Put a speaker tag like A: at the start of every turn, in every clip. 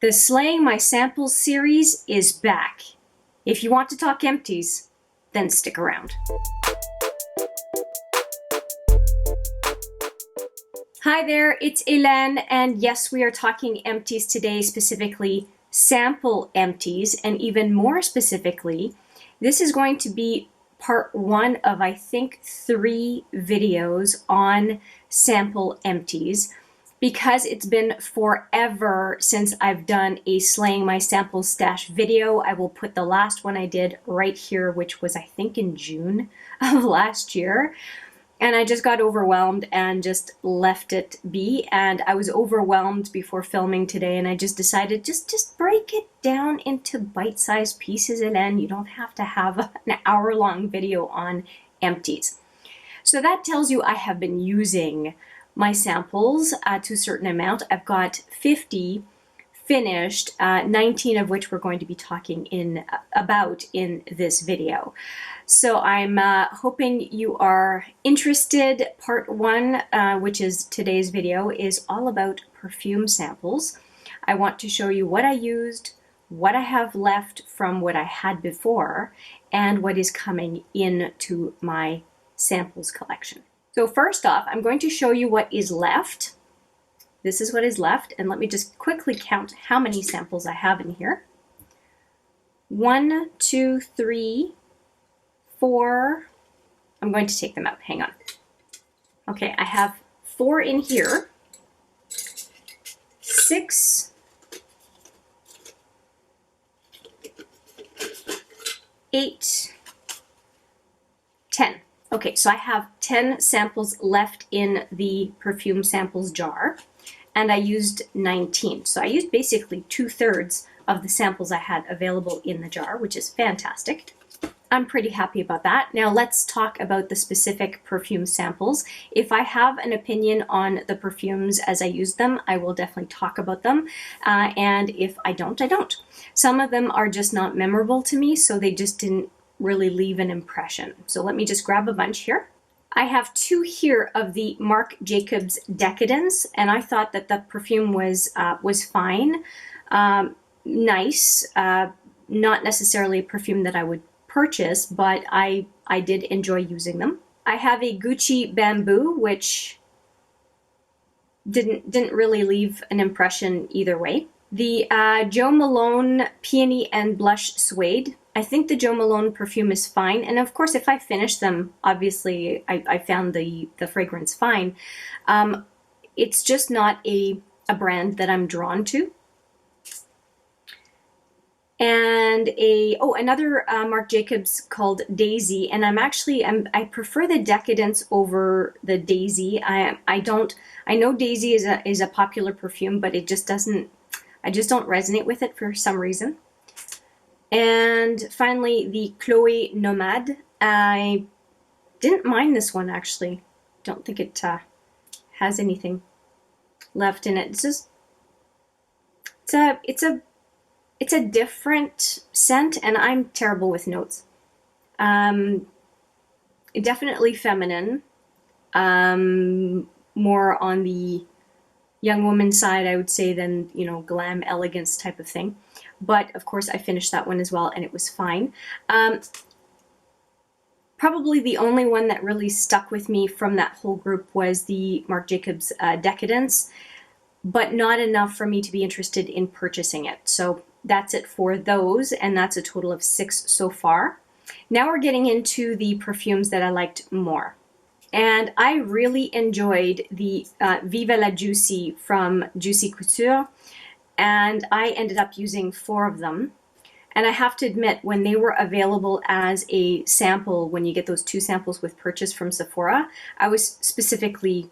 A: The Slaying My Samples series is back. If you want to talk empties, then stick around. Hi there, it's Hélène, and yes, we are talking empties today, specifically sample empties, and even more specifically, this is going to be part one of, I think, 3 videos on sample empties, because it's been forever since I've done a Slaying My Samples stash video. I will put the last one I did right here, which was, I think, in June of last year. And I just got overwhelmed and just left it be. And I was overwhelmed before filming today, and I just decided just break it down into bite-sized pieces, Hélène. You don't have to have an hour-long video on empties. So that tells you I have been using my samples to a certain amount. I've got 50 finished, 19 of which we're going to be talking about in this video. So I'm hoping you are interested. Part 1, which is today's video, is all about perfume samples. I want to show you what I used, what I have left from what I had before, and what is coming into my samples collection. So first off, I'm going to show you what is left. This is what is left, and let me just quickly count how many samples I have in here. 1, 2, 3, 4. I'm going to take them out, hang on. Okay, I have 4 in here. 6, 8, 10. Okay, so I have 10 samples left in the perfume samples jar, and I used 19. So I used basically 2/3 of the samples I had available in the jar, which is fantastic. I'm pretty happy about that. Now let's talk about the specific perfume samples. If I have an opinion on the perfumes as I use them, I will definitely talk about them. And if I don't, I don't. Some of them are just not memorable to me, so they just didn't really leave an impression. So let me just grab a bunch here. I have 2 here of the Marc Jacobs Decadence, and I thought that the perfume was fine, nice, not necessarily a perfume that I would purchase, but I did enjoy using them. I have a Gucci Bamboo, which didn't really leave an impression either way. The Jo Malone Peony and Blush Suede. I think the Jo Malone perfume is fine, and of course if I finish them, obviously I found the fragrance fine. It's just not a brand that I'm drawn to. And another Marc Jacobs called Daisy, and I prefer the Decadence over the Daisy. I know Daisy is a popular perfume, but it just doesn't, I just don't resonate with it for some reason. And finally, the Chloe Nomade. I didn't mind this one, actually. Don't think it has anything left in it. It's just, it's a different scent, and I'm terrible with notes. Definitely feminine. More on the young woman side, I would say, than, glam elegance type of thing. But of course I finished that one as well, and it was fine. Probably the only one that really stuck with me from that whole group was the Marc Jacobs Decadence, but not enough for me to be interested in purchasing it. So that's it for those, and that's a total of 6 so far. Now we're getting into the perfumes that I liked more. And I really enjoyed the Viva la Juicy from Juicy Couture, and I ended up using 4 of them. And I have to admit, when they were available as a sample, when you get those 2 samples with purchase from Sephora, I was specifically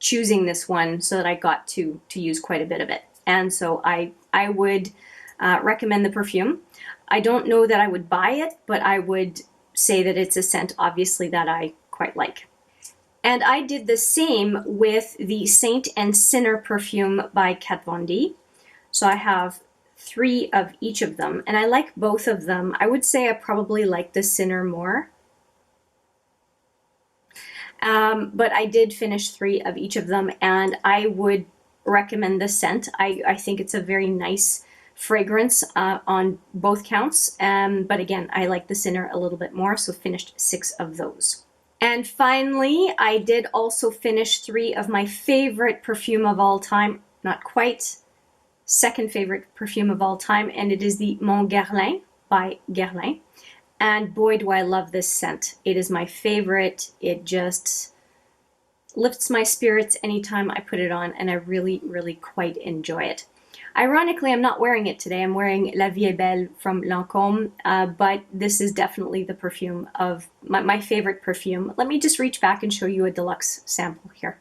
A: choosing this one so that I got to use quite a bit of it. And so I would recommend the perfume. I don't know that I would buy it, but I would say that it's a scent, obviously, that I quite like. And I did the same with the Saint and Sinner perfume by Kat Von D. So I have 3 of each of them, and I like both of them. I would say I probably like the Sinner more. But I did finish 3 of each of them, and I would recommend this scent. I think it's a very nice fragrance on both counts. But again, I like the Sinner a little bit more, so finished 6 of those. And finally, I did also finish 3 of my favorite perfume of all time. Not quite. Second favorite perfume of all time, and it is the Mon Guerlain by Guerlain. And boy, do I love this scent. It is my favorite. It just lifts my spirits anytime I put it on, and I really, really quite enjoy it. Ironically, I'm not wearing it today. I'm wearing La Vie est Belle from Lancôme, but this is definitely the perfume of my favorite perfume. Let me just reach back and show you a deluxe sample here.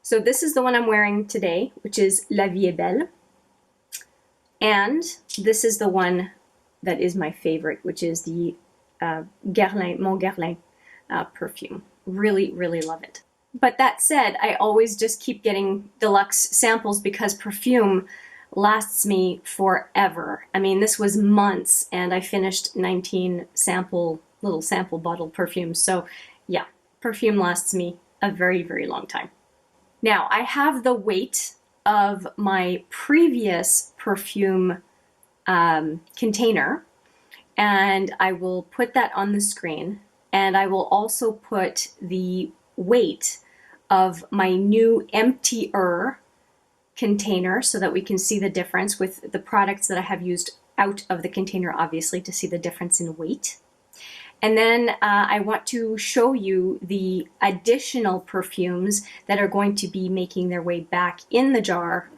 A: So this is the one I'm wearing today, which is La Vie est Belle. And this is the one that is my favorite, which is the Guerlain, Mon Guerlain perfume. Really, really love it. But that said, I always just keep getting deluxe samples because perfume lasts me forever. I mean, this was months and I finished 19 little sample bottle perfumes. So yeah, perfume lasts me a very, very long time. Now I have the weight of my previous perfume container, and I will put that on the screen, and I will also put the weight of my new emptier container so that we can see the difference with the products that I have used out of the container, obviously, to see the difference in weight. And then I want to show you the additional perfumes that are going to be making their way back in the jar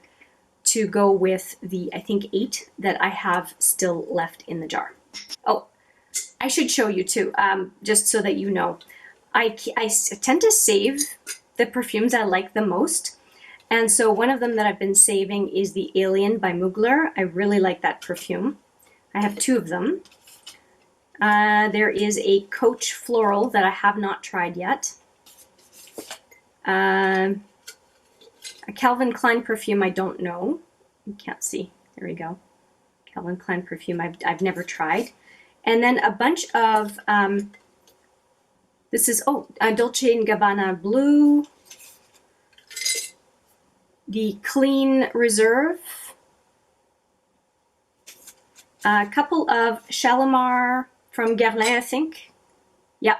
A: to go with the, I think, 8 that I have still left in the jar. Oh, I should show you too, just so that you know. I tend to save the perfumes I like the most. And so one of them that I've been saving is the Alien by Mugler. I really like that perfume. I have 2 of them. There is a Coach Floral that I have not tried yet. A Calvin Klein perfume I don't know. You can't see. There we go. Calvin Klein perfume I've never tried. And then a bunch of, this is, Dolce & Gabbana Blue. The Clean Reserve, a couple of Shalimar from Guerlain, I think. Yeah,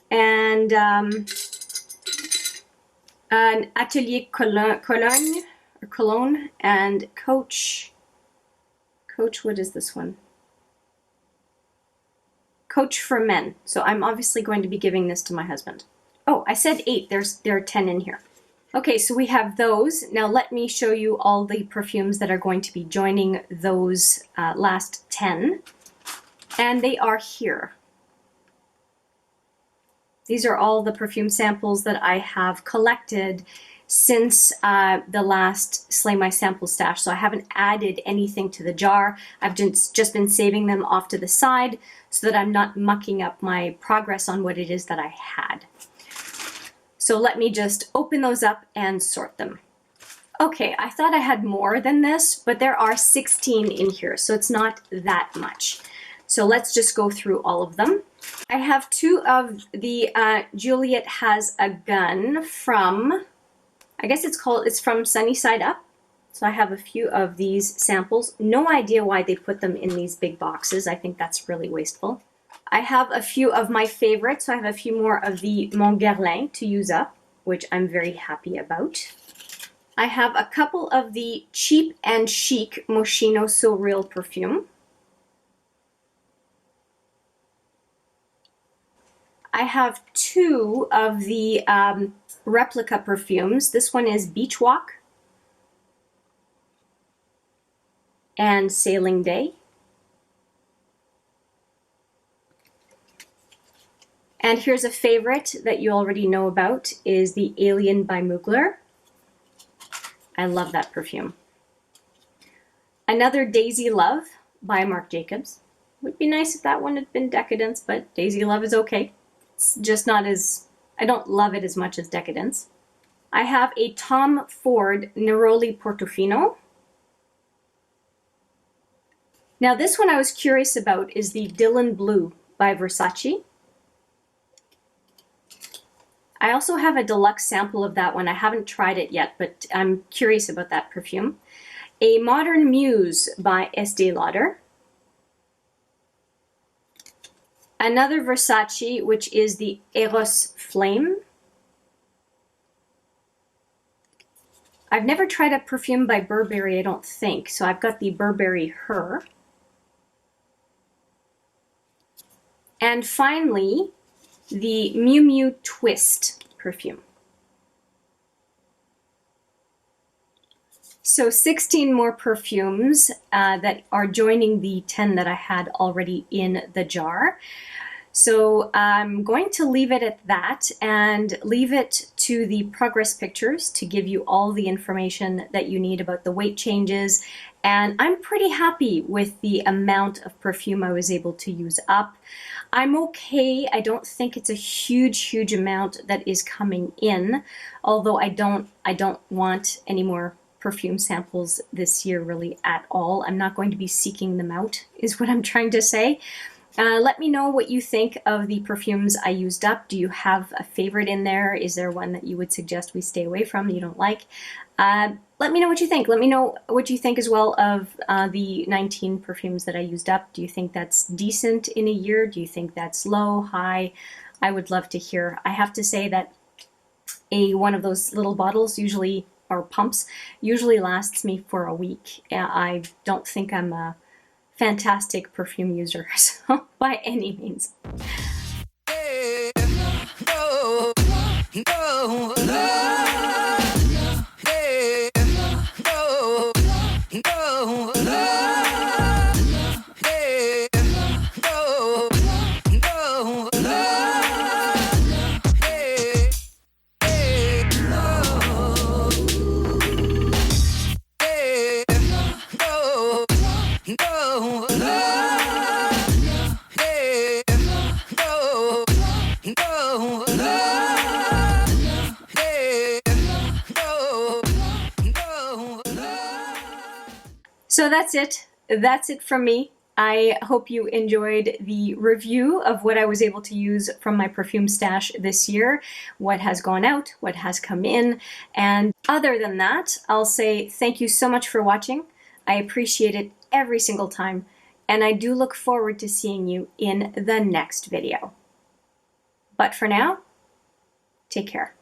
A: and an Atelier Cologne, and Coach, what is this one? Coach for Men. So I'm obviously going to be giving this to my husband. Oh, I said 8. There are 10 in here. Okay, so we have those. Now let me show you all the perfumes that are going to be joining those last 10. And they are here. These are all the perfume samples that I have collected since the last Slay My Sample Stash. So I haven't added anything to the jar. I've just been saving them off to the side so that I'm not mucking up my progress on what it is that I had. So let me just open those up and sort them. Okay, I thought I had more than this, but there are 16 in here, so it's not that much. So let's just go through all of them. I have 2 of the Juliet Has a Gun from, I guess it's from Sunny Side Up. So I have a few of these samples. No idea why they put them in these big boxes. I think that's really wasteful. I have a few of my favorites, so I have a few more of the Mon Guerlain to use up, which I'm very happy about. I have a couple of the Cheap and Chic Moschino So Real perfume. I have 2 of the replica perfumes. This one is Beach Walk and Sailing Day. And here's a favorite that you already know about, is the Alien by Mugler. I love that perfume. Another Daisy Love by Marc Jacobs. Would be nice if that one had been Decadence, but Daisy Love is okay. It's just not as, I don't love it as much as Decadence. I have a Tom Ford Neroli Portofino. Now this one I was curious about is the Dylan Blue by Versace. I also have a deluxe sample of that one. I haven't tried it yet, but I'm curious about that perfume. A Modern Muse by Estée Lauder. Another Versace, which is the Eros Flame. I've never tried a perfume by Burberry, I don't think, so I've got the Burberry Her. And finally, the Miu Miu Twist perfume. So 16 more perfumes that are joining the 10 that I had already in the jar. So I'm going to leave it at that and leave it to the progress pictures to give you all the information that you need about the weight changes. And I'm pretty happy with the amount of perfume I was able to use up. I'm okay. I don't think it's a huge amount that is coming in, although I don't want any more perfume samples this year really at all. I'm not going to be seeking them out, is what I'm trying to say. Let me know what you think of the perfumes I used up. Do you have a favorite in there? Is there one that you would suggest we stay away from that you don't like? Let me know what you think. Let me know what you think as well of the 19 perfumes that I used up. Do you think that's decent in a year? Do you think that's low, high? I would love to hear. I have to say that one of those little bottles usually, or pumps, usually lasts me for a week. I don't think I'm a fantastic perfume user, so by any means. So that's it. That's it from me. I hope you enjoyed the review of what I was able to use from my perfume stash this year, what has gone out, what has come in. And other than that, I'll say thank you so much for watching. I appreciate it every single time. And I do look forward to seeing you in the next video. But for now, take care.